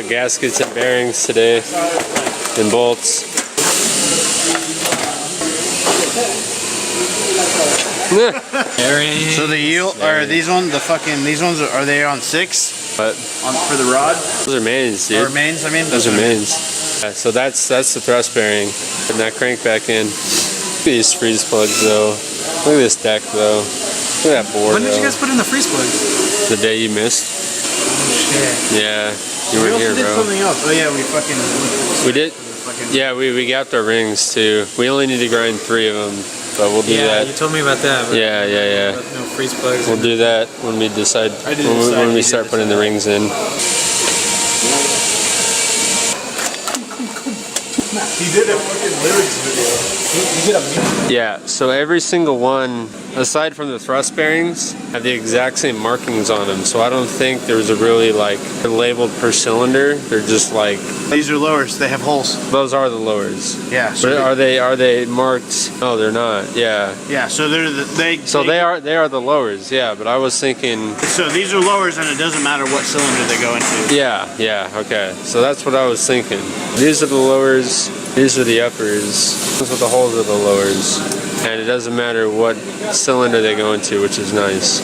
bought gaskets and bearings today and bolts. So the yield, are these ones, these ones, are they on 6? But For the rod? those are mains, dude. Or mains, I mean? Those are mains. Yeah, so that's the thrust bearing. Putting that crank back in. Look at these freeze plugs though. Look at this deck though. Look at that board. When did you guys put in the freeze plugs? The day you missed. Shit. Yeah, you were here, We also did bro. something else. Oh yeah, we fucking... We did. Yeah, we gapped our rings too. We only need to grind 3 of them, but we'll do Yeah, that. you told me about that. But Yeah. no freeze plugs. We'll do that when we decide when we start putting the rings in. He did a fucking lyrics video. He did a music. Yeah, so every single one, aside from the thrust bearings, have the exact same markings on them. So I don't think there's a really like they're labeled per cylinder. They're just like These are lowers, they have holes. those are the lowers. Yeah. But are they marked? No, they're not. Yeah. Yeah, so They are the lowers. Yeah, but I was thinking. So these are lowers and it doesn't matter what cylinder they go into. Yeah. Okay. So that's what I was thinking. These are the lowers. These are the uppers. Those with the holes are the lowers. And it doesn't matter what cylinder they go into, which is nice.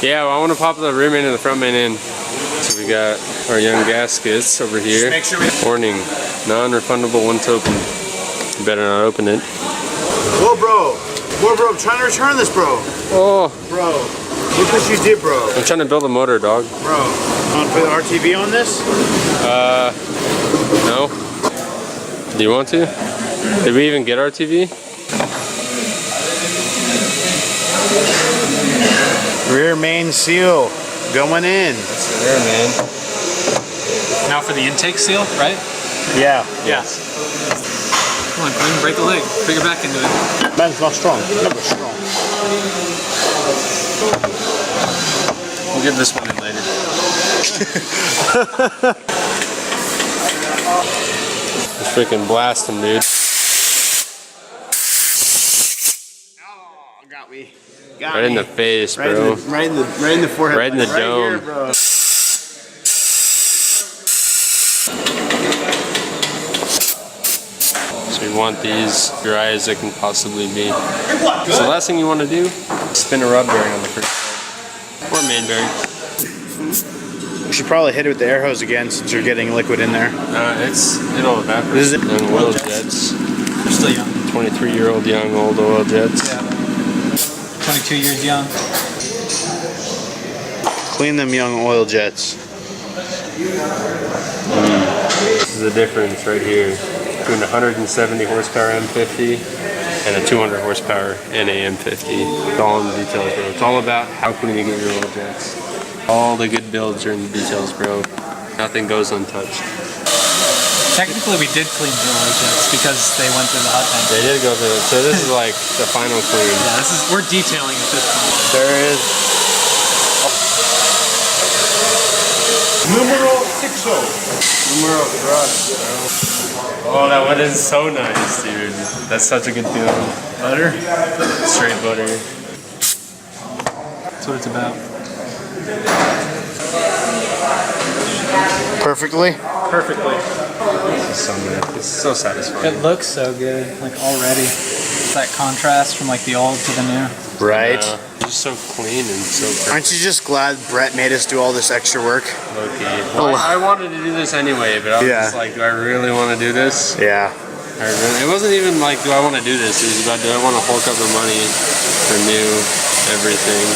Yeah, well, I want to pop the rear main and the front main in. So we got our young gaskets over here. Make sure we... Warning, non-refundable once open. You better not open it. Whoa, bro. I'm trying to return this, bro. Oh, Bro, look what you did, bro. I'm trying to build a motor, dog. Bro, want to put RTV on this? No. Do you want to? Did we even get RTV? Rear main seal going in. That's the rear main. Now for the intake seal, right? Yeah. Come on, Quinn, break a leg. Put your back into it. Man's not strong. Never strong. We'll get this one in later. Just freaking blast him, dude. Oh, got me. Right in the face, bro. Right in the forehead. Right in the dome. Here, bro. So you want these dry as it can possibly be. So the last thing you want to do, spin a rod bearing on the first side. Or main bearing. We should probably hit it with the air hose again since you're getting liquid in there. It'll evaporate. This is it. Young oil jets. You're still young. 23-year-old young old oil jets. Yeah. 22 years young. Clean them young oil jets. This is the difference right here between a 170 horsepower M50 and a 200 horsepower NA M50. It's all in the details, bro. It's all about how clean you get your oil jets. All the good builds are in the details, bro. Nothing goes untouched. Technically, we did clean the oil jets because they went through the hot tank. They did go through it. So this is like the final clean. Yeah, we're detailing at this point. There is. Numero 60. Numero thrust, bro. Oh, that one is so nice, dude. That's such a good feeling. Butter? Straight butter. That's what it's about. Perfectly? Perfectly. This is so good. It's so satisfying. It looks so good, like already. It's that contrast from like the old to the new. Right. Just so clean and so perfect. Aren't you just glad Brett made us do all this extra work? Okay. Well, I wanted to do this anyway, but I was just like, do I really want to do this? Yeah. It wasn't even like, do I want to do this? It was about, do I want to fork up the money for new everything?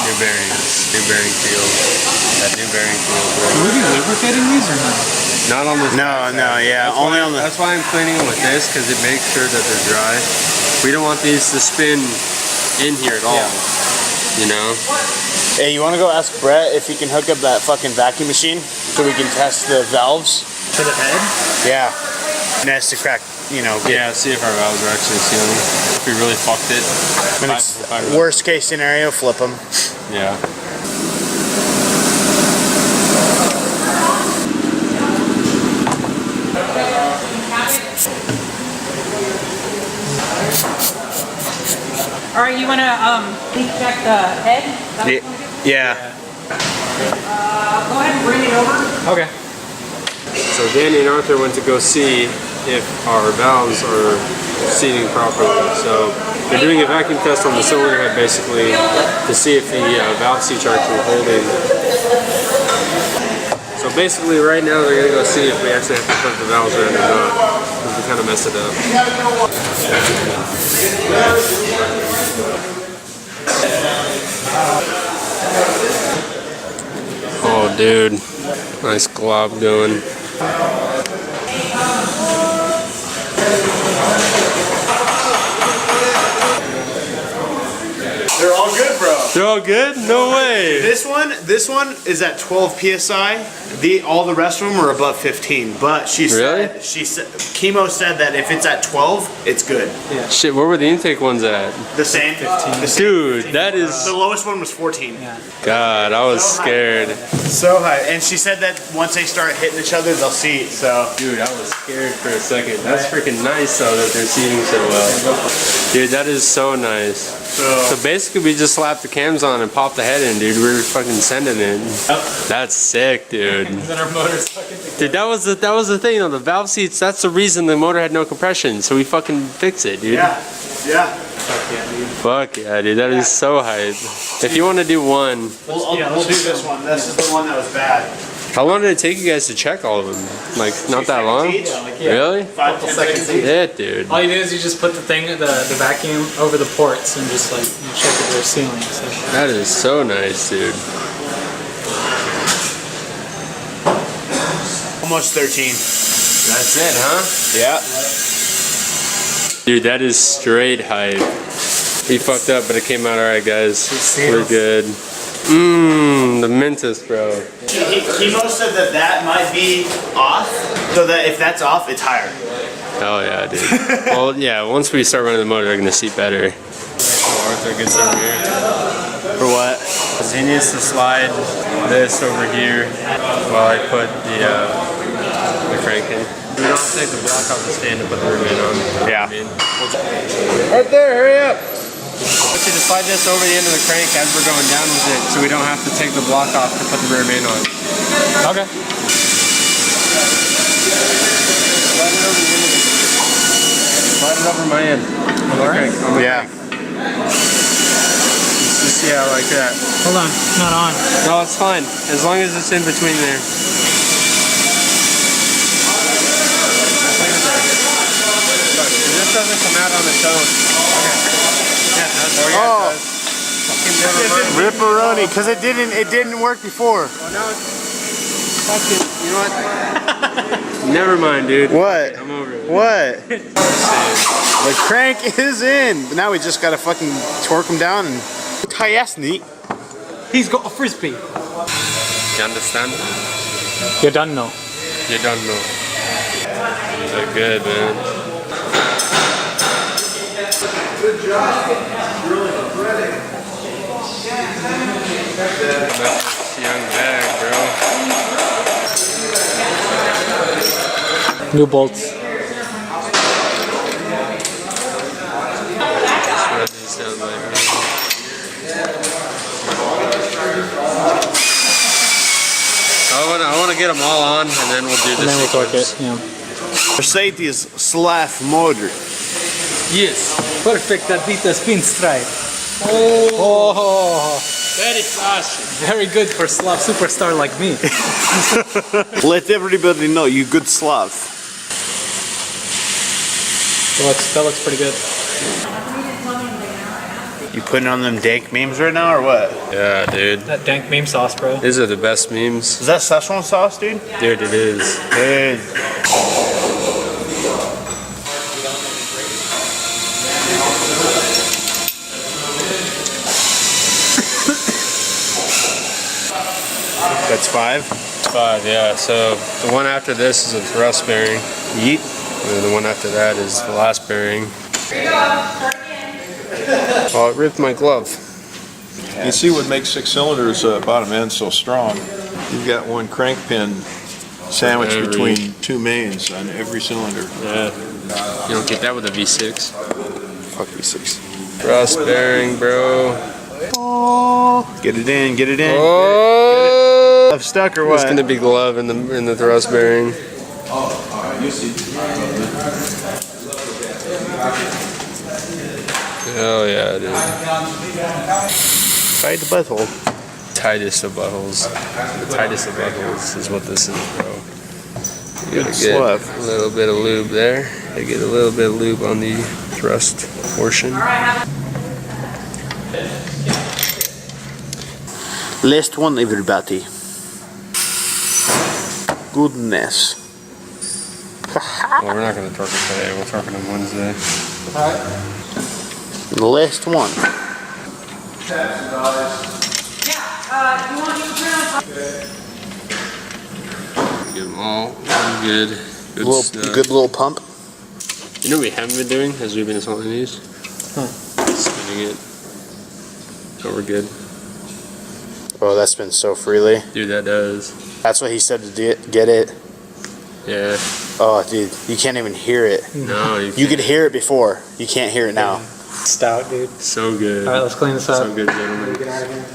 New bearings, new bearing field. That new bearing field. Will we be lubricating these or not? Not on this. No, yeah. Only on the... That's why I'm cleaning them with this, because it makes sure that they're dry. We don't want these to spin in here at all. You know? Hey, you want to go ask Brett if he can hook up that fucking vacuum machine so we can test the valves? To the head? Yeah. Nice to crack, you know. Yeah, see if our valves are actually sealing. If we really fucked it. When it's worst case scenario, flip them. Yeah. All right, you want to head? Yeah. Go ahead and bring it over. Okay. So Danny and Arthur went to go see if our valves are seating properly. So they're doing a vacuum test on the cylinder head basically to see if the valve seats are actually holding. So basically right now they're gonna go see if we actually have to put the valves in or not, because we kind of messed it up. Oh dude, nice glob going. They're all good, bro. They're all good? No way. This one is at 12 psi. All the rest of them are above 15. But she said, Chemo said that if it's at 12, it's good. Shit, where were the intake ones at? The same. 15. Dude, that is... The lowest one was 14. God, I was scared. So high. And she said that once they start hitting each other, they'll seat. So. Dude, I was scared for a second. That's freaking nice though that they're seating so well. Dude, that is so nice. So basically we just slapped the cams on and popped the head in, dude. We were fucking sending it. That's sick, dude. Then our motor's fucking together. Dude, that was the thing, though. The valve seats, that's the reason the motor had no compression. So we fucking fixed it, dude. Yeah. Fuck yeah, dude. That is so hype. If you want to do one. We'll do this one. This is the one that was bad. How long did it take you guys to check all of them? Like, not that long? Really? 5-10 seconds each. Yeah, dude. All you do is you just put the thing, the vacuum over the ports and just like you check if they're sealing. So. That is so nice, dude. Almost 13. That's it, huh? Yeah. Dude, that is straight hype. We fucked up, but it came out alright, guys. We're good. Mmm, the Mentos, bro. Chemo said that might be off, so that if that's off, it's higher. Hell yeah, dude. Well, yeah, once we start running the motor, they're gonna seat better. Arthur gets over here. For what? Because he needs to slide this over here while I put the crank in. We don't have to take the block off the stand to put the rim in on. Yeah. Right there, hurry up! I want you to slide this over the end of the crank as we're going down with it, so we don't have to take the block off to put the rear main on. Okay. Slide it over the end of the Slide it over my end. On the crank. On the crank. Just yeah, like that. Hold on, it's not on. No, it's fine. As long as it's in between there. This doesn't come out on its own. Okay. Oh, Ripperoni, because it didn't work before. Oh, now it's fucking, you know what? Never mind, dude. What? I'm over it. What? The crank is in. But now we just gotta fucking torque them down and tie ass neat. He's got a frisbee. You understand? You're done now. You don't know. They're good, man. Good job. That's young bag, bro. New bolts. Shred these down by hand. I want to get them all on, and then we'll do this. And then we'll torque it. Yeah. Mercedes Slav motor. Yes. Perfect Adidas pinstripe. Oh. Very fast. Very good for Slav superstar like me. Let everybody know you good Slav. That looks pretty good. You putting on them dank memes right now or what? Yeah, dude. That dank meme sauce, bro. These are the best memes. Is that Szechuan sauce, dude? Dude, it is. Dude. That's 5? 5, yeah. So the one after this is a thrust bearing. Yeet. And then the one after that is the last bearing. Oh, it ripped my glove. You see what makes 6 cylinders bottom end so strong? You've got one crank pin sandwiched between 2 mains on every cylinder. Yeah. You don't get that with a V6. Fuck V6. Thrust bearing, bro. Oh, get it in, get it in. Oh, I'm stuck or it's what? gonna be glove in the thrust bearing. Oh yeah, dude. Right the butthole. Tightest of buttholes. The tightest of buttholes is what this is, bro. You gotta Good get stuff. a little bit of lube there. I get a little bit of lube on the thrust portion. Last one, everybody. Goodness. Well, we're not gonna torque it today. We'll torque it on Wednesday. The last one. You want to turn on? Get them all good. Good little pump. You know what we haven't been doing as we've been installing these? Spinning it. So we're good. Oh, that's been so freely. Dude, that does. That's what he said to get it. Yeah. Oh, dude, you can't even hear it. No, You could hear it before. You can't hear it now. Stout, dude. So good. All right, let's clean this up. So good, gentlemen.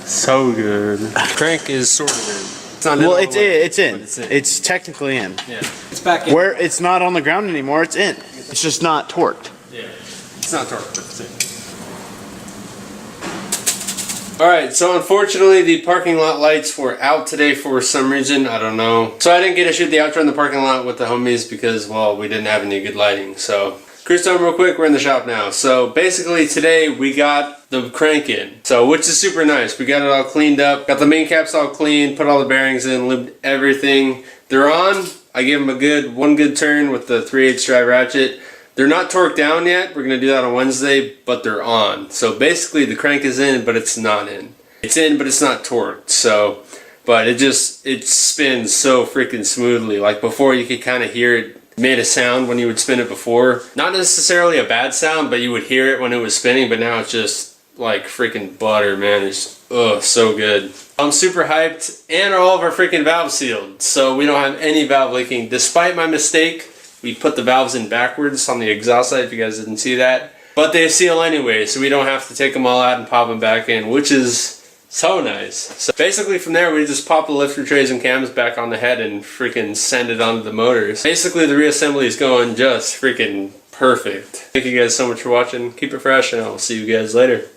So good. Crank is sort of in. It's not in Well, all it's the way, it's in. but it's in. It's technically in. Yeah. It's back in. Where it's not on the ground anymore, it's in. It's just not torqued. Yeah. It's not torque, but it's in. Alright, so unfortunately the parking lot lights were out today for some reason, I don't know. So I didn't get to shoot the outro in the parking lot with the homies because, well, we didn't have any good lighting. So, cruise time real quick, we're in the shop now. So basically today we got the crank in, so which is super nice. We got it all cleaned up, got the main caps all clean, put all the bearings in, lubed everything. They're on. I gave them a one good turn with the 3/8 drive ratchet. They're not torqued down yet. We're going to do that on Wednesday, but they're on. So basically the crank is in, but it's not in. It's in, but it's not torqued. So, but it spins so freaking smoothly. Like before you could kind of hear it made a sound when you would spin it before. Not necessarily a bad sound, but you would hear it when it was spinning, but now it's just like freaking butter, man. It's, so good. I'm super hyped, and all of our freaking valves sealed. So we don't have any valve leaking, despite my mistake. We put the valves in backwards on the exhaust side, if you guys didn't see that. But they seal anyway, so we don't have to take them all out and pop them back in, which is so nice. So basically from there, we just pop the lifter trays and cams back on the head and freaking send it onto the motors. Basically the reassembly is going just freaking perfect. Thank you guys so much for watching. Keep it fresh, and I'll see you guys later.